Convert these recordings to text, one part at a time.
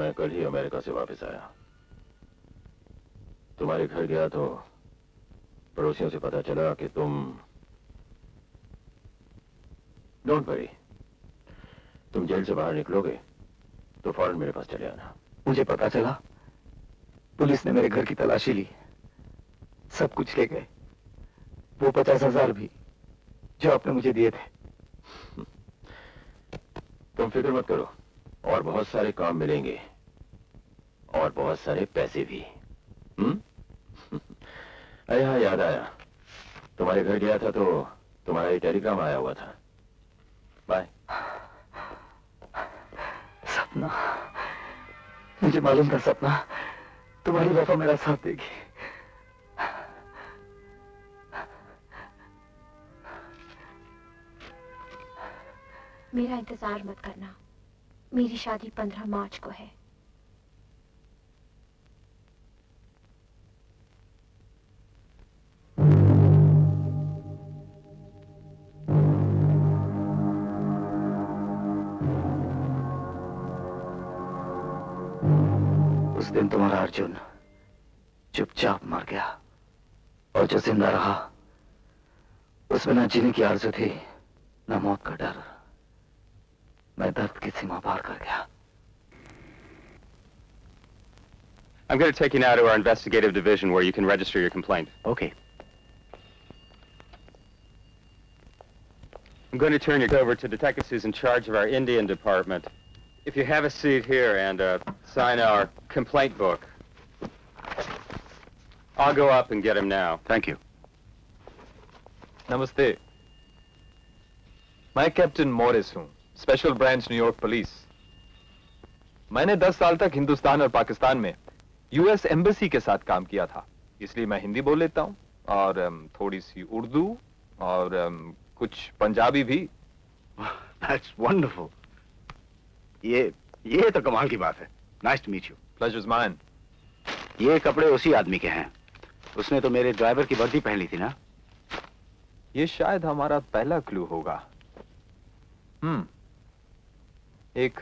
मैं कल ही अमेरिका से वापस आया। तुम्हारे घर गया तो पड़ोसियों से पता चला कि तुम, डोंट वरी, तुम जेल से बाहर निकलोगे तो फौरन मेरे पास चले आना। मुझे पता चला पुलिस ने मेरे घर की तलाशी ली, सब कुछ ले गए, वो 50,000 भी जो आपने मुझे दिए थे। तुम फिक्र मत करो, और बहुत सारे काम मिलेंगे और बहुत सारे पैसे भी। अरे हाँ, याद आया, तुम्हारे घर गया था तो तुम्हारा ये टेलीग्राम आया हुआ था। बाय। सपना, मुझे मालूम था सपना तुम्हारी वफा मेरा साथ देगी। मेरा इंतजार मत करना, मेरी शादी 15 मार्च को है। उस दिन तुम्हारा अर्जुन चुपचाप मर गया, और जो जिंदा रहा उसमें न जीने की आरज़ू थी न मौत का डर। मैं दर्द की सीमा पार कर गया। I'm going to take you now to our investigative division where you can register your complaint. Okay. I'm going to turn you over to detectives who's in charge of our Indian department. If you have a seat here and sign our complaint book. I'll go up and get him now. Thank you. नमस्ते, मैं captain Morris हूं, special branch New York police. मैंने 10 साल तक हिंदुस्तान और पाकिस्तान में US embassy के साथ काम किया था, इसलिए मैं हिंदी बोल लेता हूं और थोड़ी सी उर्दू और कुछ पंजाबी भी। That's wonderful. ये तो कमाल की बात है। Nice to meet you. Pleasure's mine. ये कपड़े उसी आदमी के हैं, उसने तो मेरे ड्राइवर की वर्दी पहन ली थी ना। ये शायद हमारा पहला क्लू होगा। एक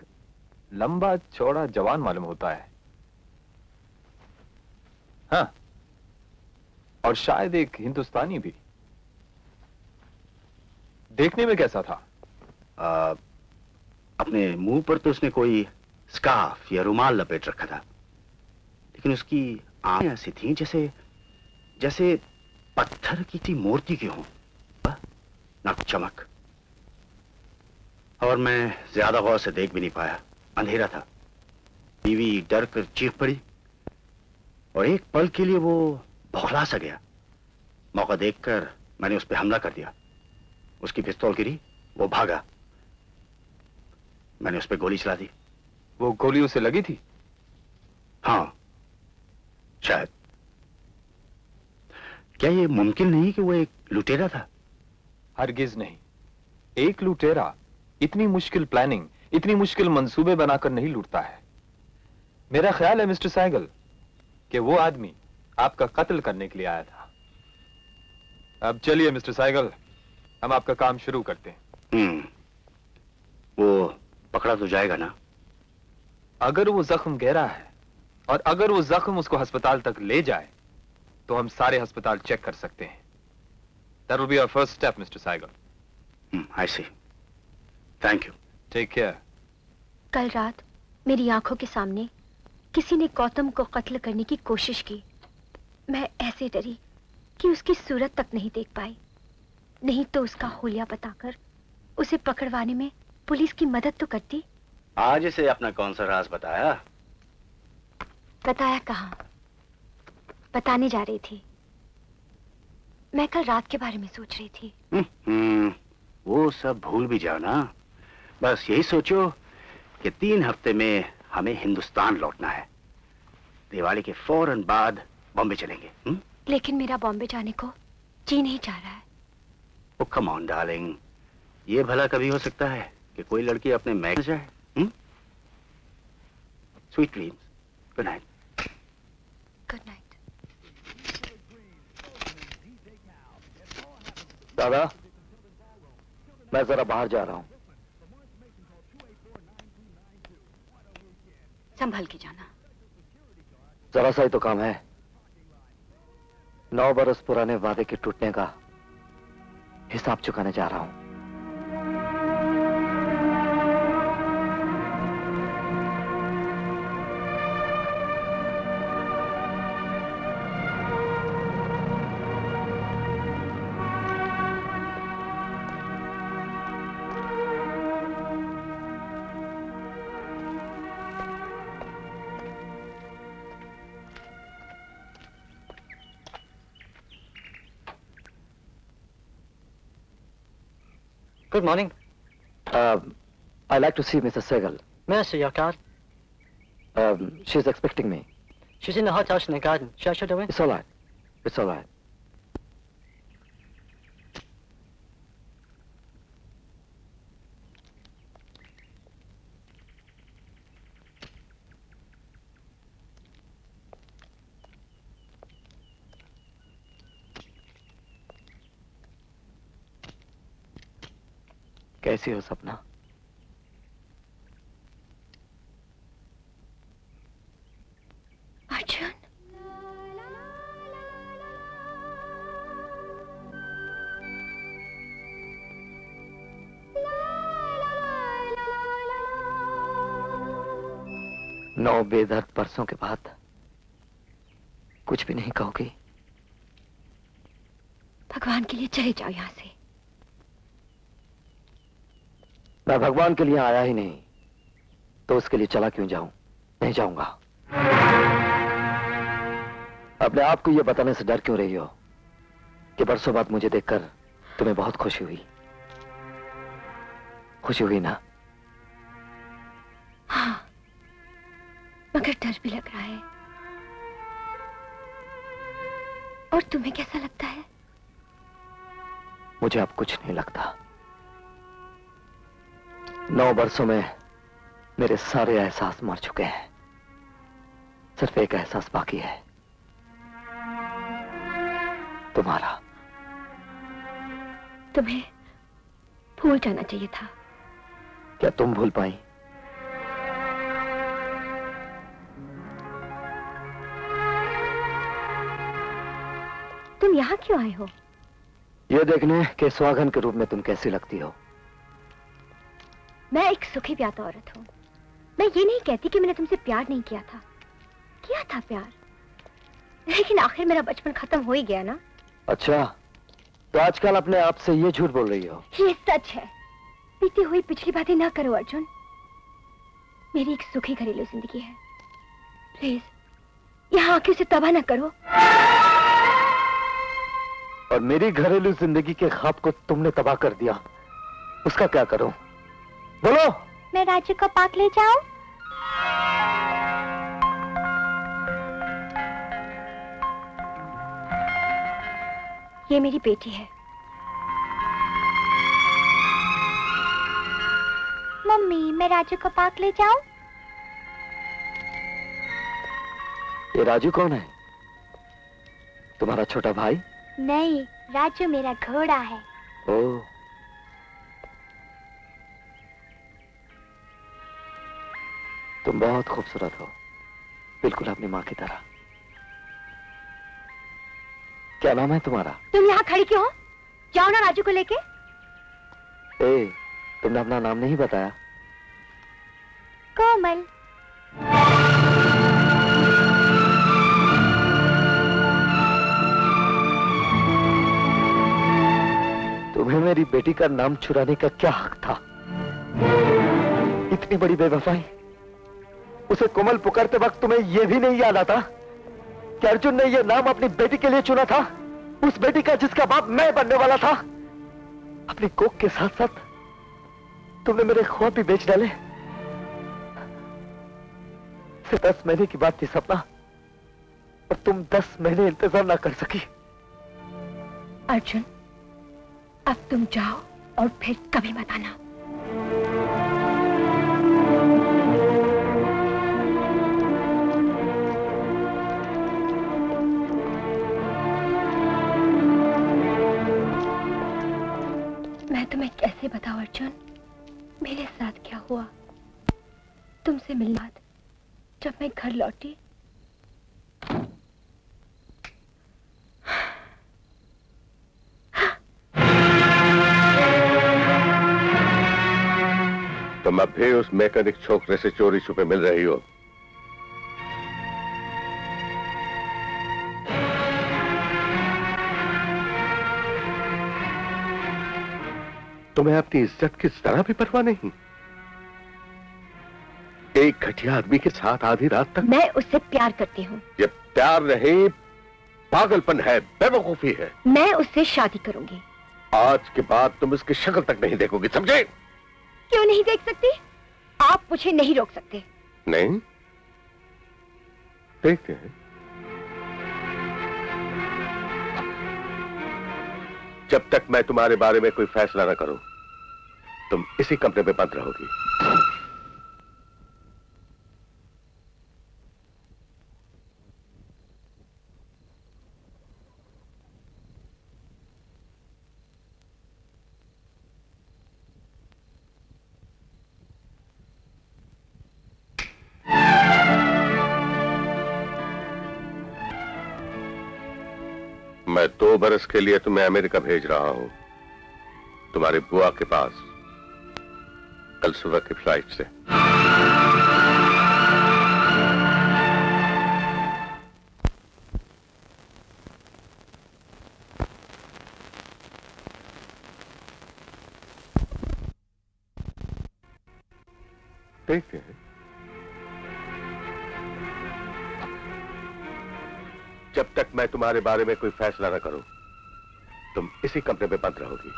लंबा चौड़ा जवान मालूम होता है। हाँ, और शायद एक हिंदुस्तानी भी। देखने में कैसा था? अपने मुंह पर तो उसने कोई स्कार्फ या रुमाल लपेट रखा था, लेकिन उसकी आंखें ऐसी थीं जैसे जैसे पत्थर की सी मूर्ति की हों, नाक चमक। और मैं ज्यादा गौर से देख भी नहीं पाया, अंधेरा था। बीवी डर कर चीख पड़ी और एक पल के लिए वो बौखला सा गया। मौका देखकर मैंने उस पर हमला कर दिया। उसकी पिस्तौल गिरी, वो भागा, मैंने उस पर गोली चला दी। वो गोली उसे लगी थी? हाँ, शायद। क्या ये मुमकिन नहीं कि वो एक लुटेरा था? हरगिज नहीं। एक लुटेरा इतनी मुश्किल प्लानिंग, इतनी मुश्किल मंसूबे बनाकर नहीं लूटता है। मेरा ख्याल है मिस्टर सहगल कि वो आदमी आपका कत्ल करने के लिए आया था। अब चलिए मिस्टर सहगल, हम आपका काम शुरू करते हैं। वो पकड़ा तो जाएगा ना? अगर वो जख्म गहरा है और अगर वो जख्म उसको अस्पताल तक ले जाए तो हम सारे अस्पताल चेक कर सकते हैं। That will be our first step, Mr. Saigal. I see. Thank you. Take care. कल रात मेरी आंखों के सामने किसी ने गौतम को कत्ल करने की कोशिश की। मैं ऐसे डरी कि उसकी सूरत तक नहीं देख पाई, नहीं तो उसका हुलिया बताकर उसे पकड़वाने में पुलिस की मदद तो करती। आज इसे अपना कौन सा राज बताया? बताया कहाँ, बताने जा रही थी। मैं कल रात के बारे में सोच रही थी। वो सब भूल भी जाओ ना। बस यही सोचो कि 3 हफ्ते में हमें हिंदुस्तान लौटना है। दिवाली के फौरन बाद बॉम्बे चलेंगे। लेकिन मेरा बॉम्बे जाने को जी नहीं चाह रहा है। ओ कम ऑन डार्लिंग, ये भला कभी हो सकता है कि कोई लड़की अपने मैग जाए? Sweet dreams. Good night. Good night. दादा, मैं जरा बाहर जा रहा हूं। संभल के जाना। जरा सा ही तो काम है। 9 बरस पुराने वादे के टूटने का हिसाब चुकाने जा रहा हूं। Good morning. I'd like to see Mrs. Sehgal. May I see your card? She's expecting me. She's in the hothouse in the garden. Shall I show her in? It's all right. It's all right. कैसी हो सपना? अर्जुन, नौ बेदर्द बरसों के बाद कुछ भी नहीं कहोगी? भगवान के लिए चले जाओ यहां से। मैं भगवान के लिए आया ही नहीं, तो उसके लिए चला क्यों जाऊं? नहीं जाऊंगा। अपने आप को यह बताने से डर क्यों रही हो कि बरसों बाद मुझे देखकर तुम्हें बहुत खुशी हुई? खुशी हुई ना? हाँ, मगर डर भी लग रहा है। और तुम्हें कैसा लगता है? मुझे अब कुछ नहीं लगता। 9 बरसों में मेरे सारे एहसास मर चुके हैं। सिर्फ एक एहसास बाकी है, तुम्हारा। तुम्हें भूल जाना चाहिए था। क्या तुम भूल पाई? तुम यहाँ क्यों आए हो? ये देखने के सुहागन के रूप में तुम कैसी लगती हो। मैं एक सुखी ब्याह औरत हूँ। मैं ये नहीं कहती कि मैंने तुमसे प्यार नहीं किया था। किया था प्यार, लेकिन आखिर मेरा बचपन खत्म हो ही गया ना। अच्छा, तो आजकल अपने आप से ये झूठ बोल रही हो? ये सच है। बीती हुई पिछली बातें ना करो अर्जुन। मेरी एक सुखी घरेलू जिंदगी है। प्लीज यहाँ आके उसे तबाह ना करो। और मेरी घरेलू जिंदगी के ख्वाब को तुमने तबाह कर दिया, उसका क्या करूं? बोलो। मैं राजू को पार्क ले जाऊं? ये मेरी बेटी है। मम्मी, मैं राजू को पार्क ले जाऊं? ये राजू कौन है? तुम्हारा छोटा भाई? नहीं, राजू मेरा घोड़ा है। ओह, तुम बहुत खूबसूरत हो, बिल्कुल अपनी माँ की तरह। क्या नाम है तुम्हारा? तुम यहाँ खड़ी क्यों हो? जाओ ना राजू को लेके। ए, तुमने अपना नाम नहीं बताया। कोमल। तुम्हें मेरी बेटी का नाम चुराने का क्या हक था? इतनी बड़ी बेवफाई। उसे कोमल पुकारते वक्त तुम्हें यह भी नहीं याद आता कि अर्जुन ने यह नाम अपनी बेटी के लिए चुना था? उस बेटी का जिसका बाप मैं बनने वाला था। अपनी कोख के साथ साथ तुमने मेरे ख्वाब भी बेच डाले। सिर्फ 10 महीने की बात थी सपना, और तुम 10 महीने इंतजार ना कर सकी। अर्जुन, अब तुम जाओ और फिर कभी मत आना। मैं तुम्हें कैसे बताऊं अर्जुन, मेरे साथ क्या हुआ। तुमसे मिलने बाद जब मैं घर लौटी तुम अब भी उस मैकेनिक छोकरे से चोरी छुपे मिल रही हो। तुम्हें अपनी इज्जत की जरा भी परवाह नहीं। एक घटिया आदमी के साथ आधी रात तक। मैं उससे प्यार करती हूँ। ये प्यार नहीं, पागलपन है, बेवकूफी है। मैं उससे शादी करूंगी। आज के बाद तुम इसकी शक्ल तक नहीं देखोगी, समझे? क्यों नहीं देख सकती? आप मुझे नहीं रोक सकते। नहीं, देखते हैं। जब तक मैं तुम्हारे बारे में कोई फैसला न करूं, तुम इसी कमरे में बंद रहोगी। मैं 2 बरस के लिए तुम्हें अमेरिका भेज रहा हूं, तुम्हारी बुआ के पास, कल सुबह की फ्लाइट से। देखते हैं। जब तक मैं तुम्हारे बारे में कोई फैसला न करूं, तुम इसी कमरे में बंद रहोगी।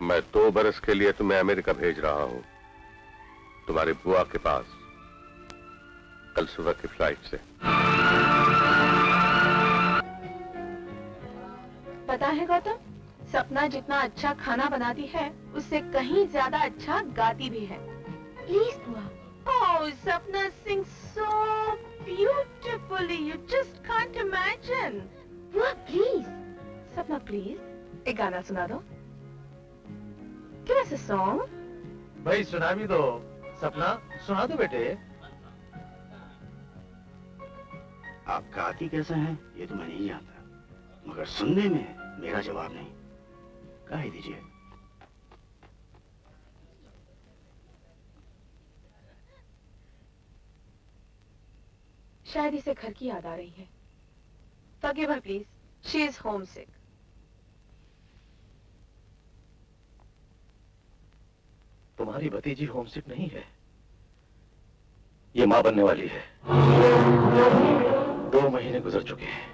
मैं 2 बरस के लिए तुम्हें अमेरिका भेज रहा हूं, तुम्हारी बुआ के पास, कल सुबह की फ्लाइट से। पता है गौतम, सपना जितना अच्छा खाना बनाती है, उससे कहीं ज्यादा अच्छा गाती भी है। प्लीज बुआ। Oh, Sapna sings so beautifully. You just can't imagine. बुआ प्लीज। सपना प्लीज एक गाना सुना दो। Give us a song. भाई सुना भी दो। सपना सुना दो बेटे। आप गाती कैसे हैं ये तो मैं नहीं जानता, मगर सुनने में मेरा जवाब नहीं। गा ही दीजिए। शायद इसे घर की याद आ रही है। Forgive her, please. She is homesick. तुम्हारी भतीजी होमसिक नहीं है, ये मां बनने वाली है। 2 महीने गुजर चुके हैं।